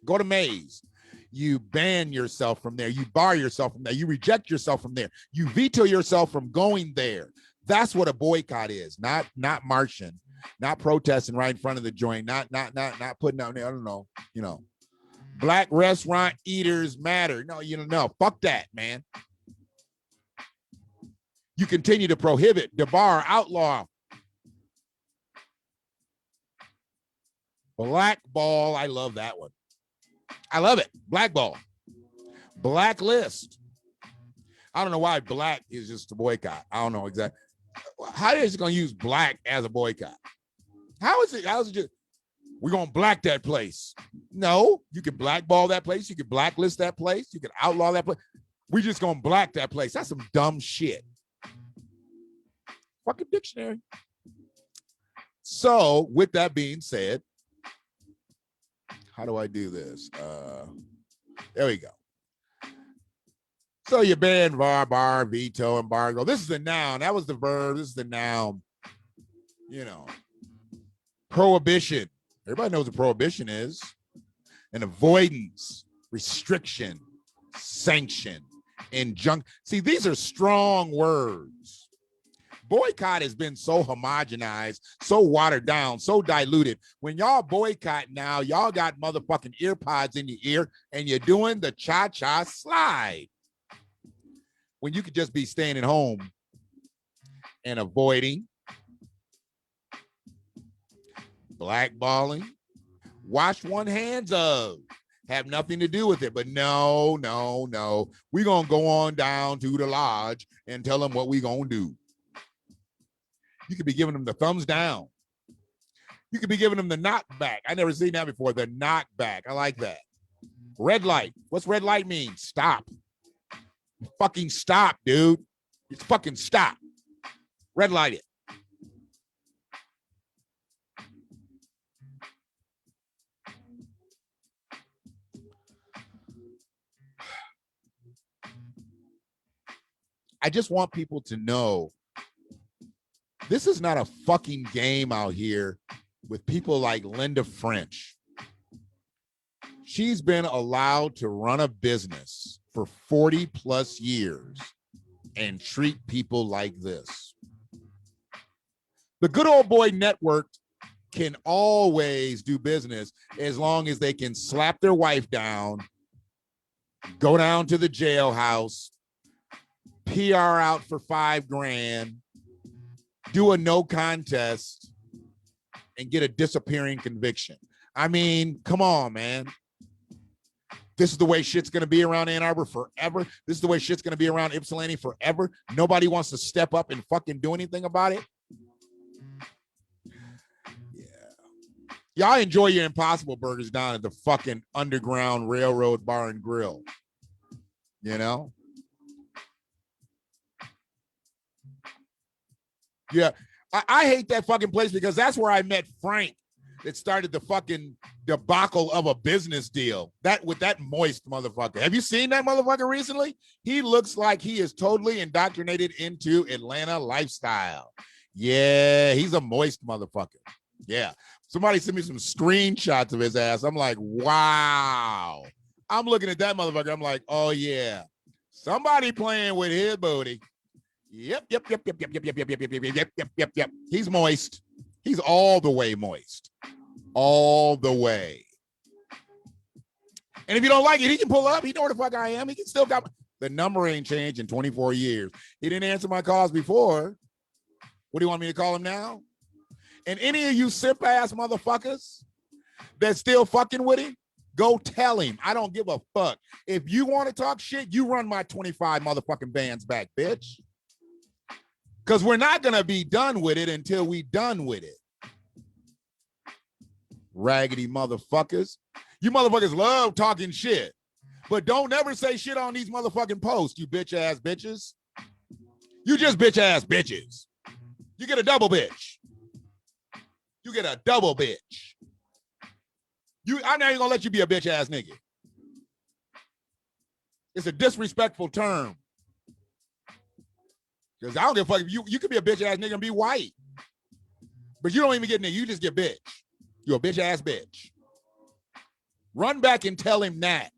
Go to Maze. You ban yourself from there. You bar yourself from there. You reject yourself from there. You veto yourself from going there. That's what a boycott is. Not marching, not protesting right in front of the joint, not putting out there, I don't know, Black restaurant eaters matter. No, fuck that, man. You continue to prohibit, debar, outlaw, blackball. I love that one. I love it. Blackball. Blacklist. I don't know why black is just a boycott. I don't know exactly. How is it going to use black as a boycott? How is it just, we're going to black that place? No, you can blackball that place. You can blacklist that place. You can outlaw that place. We just going to black that place. That's some dumb shit. Fucking dictionary. So with that being said, how do I do this? There we go. So you ban bar, veto, embargo. This is the noun. That was the verb. This is the noun. Prohibition. Everybody knows what prohibition is. An avoidance, restriction, sanction, injunction. See, these are strong words. Boycott has been so homogenized, so watered down, so diluted. When y'all boycott now, y'all got motherfucking ear pods in your ear and you're doing the cha-cha slide. When you could just be staying at home and avoiding, blackballing, wash one hands of, have nothing to do with it. But no. We're going to go on down to the lodge and tell them what we're going to do. You could be giving them the thumbs down. You could be giving them the knockback. I never seen that before. The knockback. I like that. Red light. What's red light mean? Stop. Fucking stop, dude. It's fucking stop. Red light it. I just want people to know this is not a fucking game out here with people like Linda French. She's been allowed to run a business for 40 plus years and treat people like this. The Good Old Boy Network can always do business as long as they can slap their wife down, go down to the jailhouse, PR out for $5,000, do a no contest, and get a disappearing conviction. I mean, come on, man. This is the way shit's going to be around Ann Arbor forever. This is the way shit's going to be around Ypsilanti forever. Nobody wants to step up and fucking do anything about it. Yeah. Y'all enjoy your Impossible Burgers down at the fucking Underground Railroad Bar and Grill. Yeah. I hate that fucking place because that's where I met Frank that started the fucking debacle of a business deal. That with that moist motherfucker. Have you seen that motherfucker recently? He looks like he is totally indoctrinated into Atlanta lifestyle. Yeah, he's a moist motherfucker. Yeah. Somebody sent me some screenshots of his ass. I'm like, wow. I'm looking at that motherfucker. I'm like, oh yeah. Somebody playing with his booty. Yep. He's moist. He's all the way moist. All the way. And if you don't like it, he can pull up. He know where the fuck I am. He can still got the number ain't changed in 24 years. He didn't answer my calls before. What do you want me to call him now? And any of you simp ass motherfuckers that's still fucking with him, go tell him. I don't give a fuck. If you want to talk shit, you run my 25 motherfucking bands back, bitch. Because we're not going to be done with it until we done with it. Raggedy motherfuckers. You motherfuckers love talking shit. But don't ever say shit on these motherfucking posts, you bitch ass bitches. You just bitch ass bitches. You get a double bitch. You get a double bitch. I'm not even gonna let you be a bitch ass nigga. It's a disrespectful term. Because I don't give a fuck if you could be a bitch ass nigga and be white. But you don't even get nigga, you just get bitch. You're a bitch ass bitch. Run back and tell him that.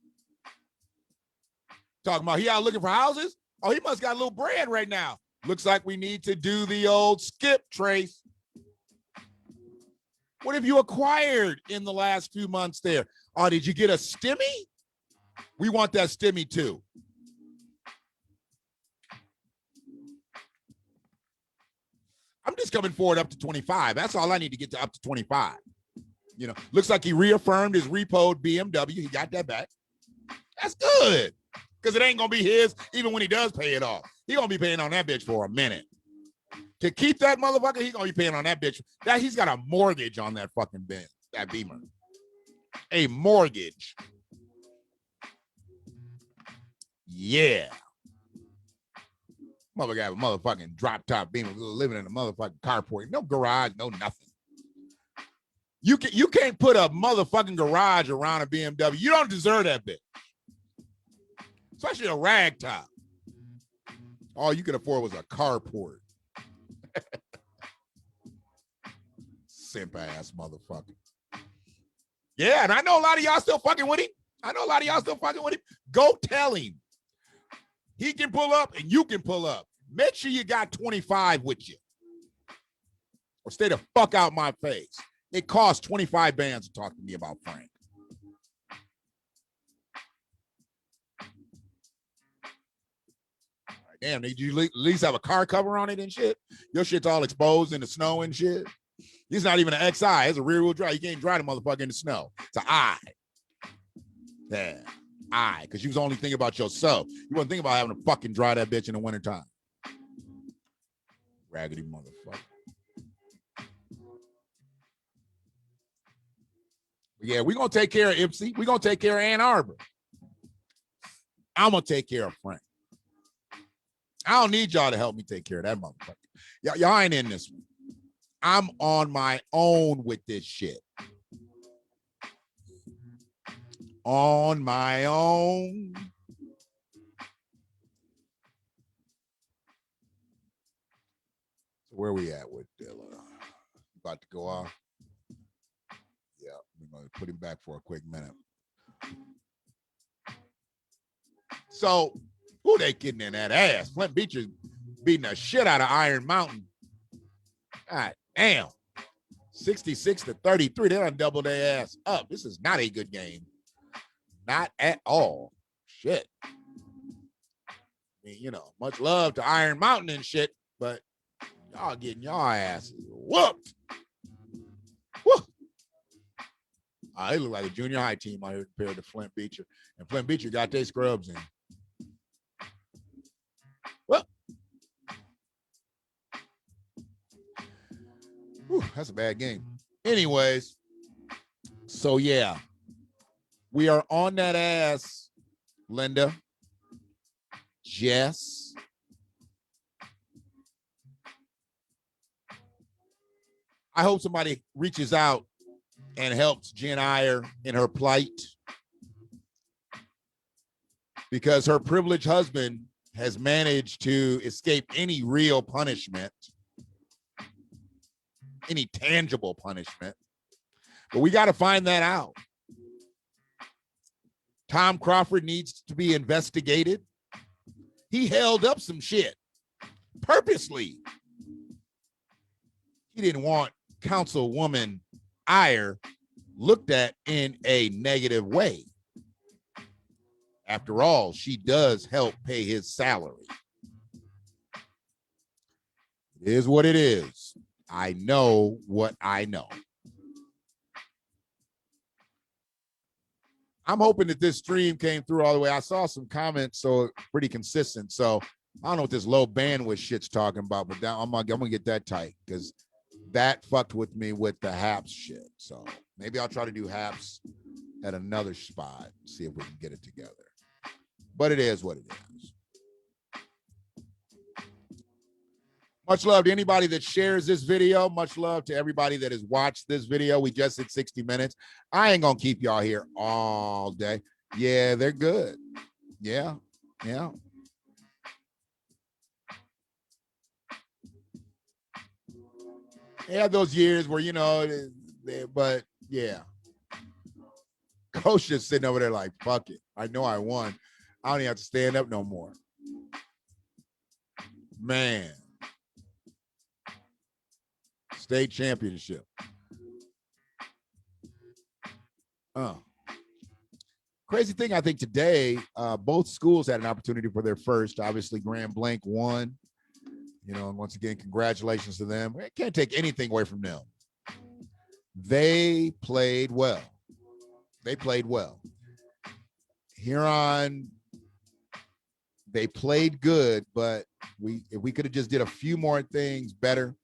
Talking about he out looking for houses? Oh, he must got a little bread right now. Looks like we need to do the old skip trace. What have you acquired in the last few months there? Oh, did you get a stimmy? We want that stimmy too. I'm just coming forward up to 25. That's all I need to get to up to 25. You know, looks like he reaffirmed his repoed BMW. He got that back. That's good. Because it ain't going to be his even when he does pay it off. He going to be paying on that bitch for a minute. To keep that motherfucker, he going to be paying on that bitch. He's got a mortgage on that fucking Benz, that Beamer. A mortgage. Yeah. Mother got a motherfucking drop top Beamer living in a motherfucking carport. No garage, no nothing. You can't put a motherfucking garage around a BMW. You don't deserve that bitch. Especially a rag top. All you could afford was a carport. Simp ass motherfucker. Yeah, and I know a lot of y'all still fucking with him. Go tell him. He can pull up and you can pull up. Make sure you got 25 with you. Or stay the fuck out my face. It costs 25 bands to talk to me about Frank. Damn, did you at least have a car cover on it and shit? Your shit's all exposed in the snow and shit. It's not even an XI. It's a rear wheel drive. You can't drive the motherfucker in the snow. It's an I. Yeah. I. Because you was only thinking about yourself. You wasn't thinking about having to fucking drive that bitch in the wintertime. Raggedy motherfucker. Yeah, we're going to take care of Ipsy. We're going to take care of Ann Arbor. I'm going to take care of Frank. I don't need y'all to help me take care of that motherfucker. Y'all ain't in this one. I'm on my own with this shit. On my own. So where we at with Dilla? About to go off. Yeah, we're going to put him back for a quick minute. So, who they getting in that ass? Flint Beecher's beating the shit out of Iron Mountain. God damn. 66-33. They done doubled their ass up. This is not a good game. Not at all. Shit. I mean, you know, much love to Iron Mountain and shit, but y'all getting y'all asses whooped. Woo. They look like a junior high team out here compared to Flint Beecher. And Flint Beecher got their scrubs in. Well, whew, that's a bad game. Anyways, so yeah, we are on that ass, Linda, Jess, I hope somebody reaches out and helps Jen Iyer in her plight, because her privileged husband has managed to escape any real punishment, any tangible punishment. But we got to find that out. Tom Crawford needs to be investigated. He held up some shit purposely. He didn't want Councilwoman Iyer looked at in a negative way. After all, she does help pay his salary. It is what it is. I know what I know. I'm hoping that this stream came through all the way. I saw some comments, so pretty consistent. So I don't know what this low bandwidth shit's talking about, but I'm gonna get that tight, because that fucked with me with the Haps shit. So maybe I'll try to do Haps at another spot, see if we can get it together. But it is what it is. Much love to anybody that shares this video. Much love to everybody that has watched this video. We just hit 60 minutes. I ain't gonna keep y'all here all day. Yeah, they're good. Yeah. They have those years where, you know, but yeah. Coach just sitting over there like, fuck it. I know I won. I don't even have to stand up no more. Man. State championship. Crazy thing, I think today, both schools had an opportunity for their first. Obviously, Grand Blanc won. You know, and once again, congratulations to them. I can't take anything away from them. They played well. Huron, they played good, but if we could have just did a few more things better.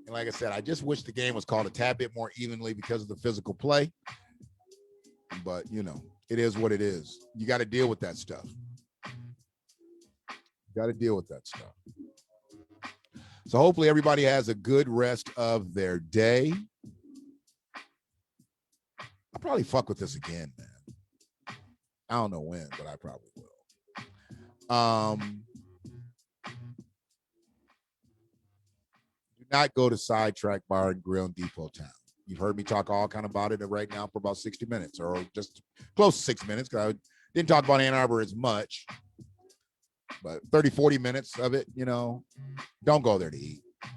And like I said, I just wish the game was called a tad bit more evenly because of the physical play. But, you know, it is what it is. You got to deal with that stuff. So hopefully everybody has a good rest of their day. I'll probably fuck with this again, man. I don't know when, but I probably will. Do not go to Sidetrack Bar and Grill in Depot Town. You've heard me talk all kind about it right now for about 60 minutes, or just close to 6 minutes, because I didn't talk about Ann Arbor as much. But 30, 40 minutes of it, you know, don't go there to eat. You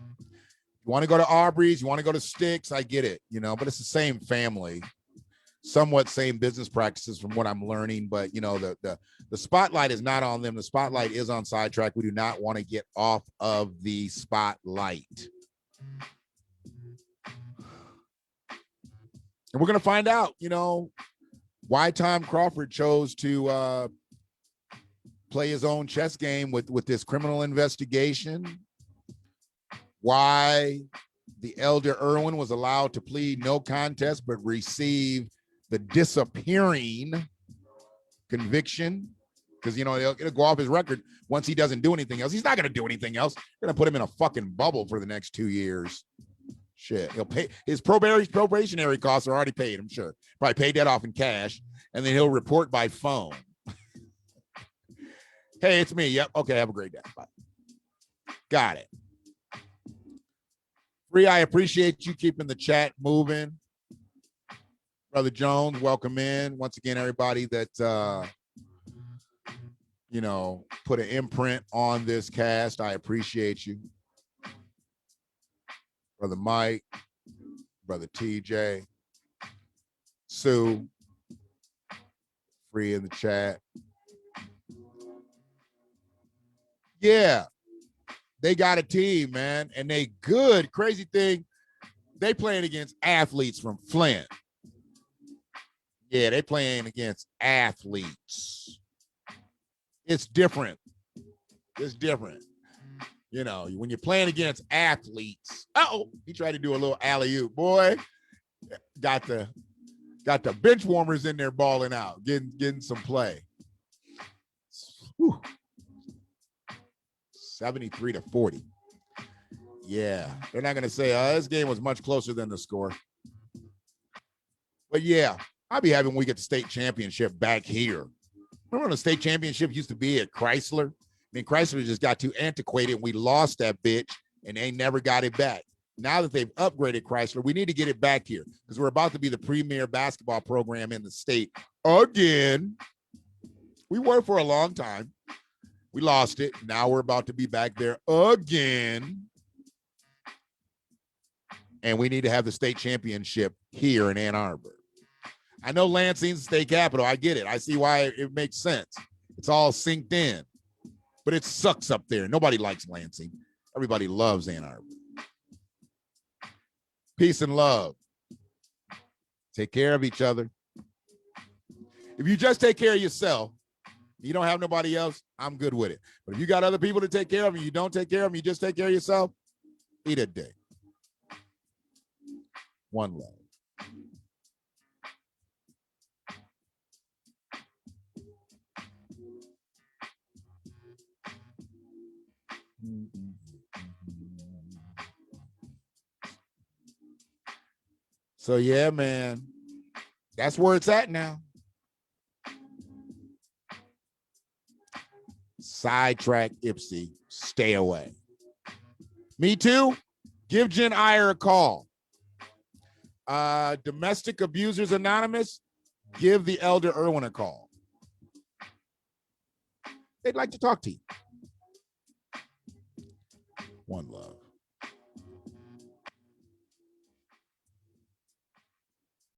want to go to Aubrey's, you want to go to Sticks, I get it, you know, but it's the same family, somewhat same business practices from what I'm learning. But, you know, the spotlight is not on them. The spotlight is on Sidetrack. We do not want to get off of the spotlight. And we're going to find out, you know, why Tom Crawford chose to play his own chess game with this criminal investigation, why the elder Irwin was allowed to plead no contest but receive the disappearing conviction, because, you know, it'll go off his record once he doesn't do anything else. He's not going to do anything else. They're going to put him in a fucking bubble for the next 2 years. Shit, he'll pay his probationary costs are already paid, I'm sure. Probably paid that off in cash, and then he'll report by phone. Hey, it's me. Yep. Okay, have a great day. Bye. Got it. Free, I appreciate you keeping the chat moving. Brother Jones, welcome in. Once again, everybody that you know, put an imprint on this cast, I appreciate you. Brother Mike, Brother TJ, Sue, Free in the chat. Yeah, they got a team, man, and they good. Crazy thing, they playing against athletes from Flint. Yeah, they playing against athletes. It's different. It's different. You know, when you're playing against athletes. Uh-oh, he tried to do a little alley-oop. Boy, got the bench warmers in there balling out, getting some play. Whew. 73-40. Yeah, they're not going to say, this game was much closer than the score. But yeah, I'd be happy when we get the state championship back here. Remember when the state championship used to be at Chrysler? I mean, Chrysler just got too antiquated and we lost that bitch and they never got it back. Now that they've upgraded Chrysler, we need to get it back here because we're about to be the premier basketball program in the state again. We were for a long time. We lost it. Now we're about to be back there again. And we need to have the state championship here in Ann Arbor. I know Lansing's the state capital. I get it. I see why it makes sense. It's all synced in. But it sucks up there. Nobody likes Lansing. Everybody loves Ann Arbor. Peace and love. Take care of each other. If you just take care of yourself, you don't have nobody else, I'm good with it. But if you got other people to take care of and you don't take care of them, you just take care of yourself, eat a day. One love. So yeah, man, that's where it's at now. Sidetrack Ipsy, stay away. Me too. Give Jen Iyer a call. Domestic Abusers Anonymous, give the Elder Irwin a call. They'd like to talk to you. One love.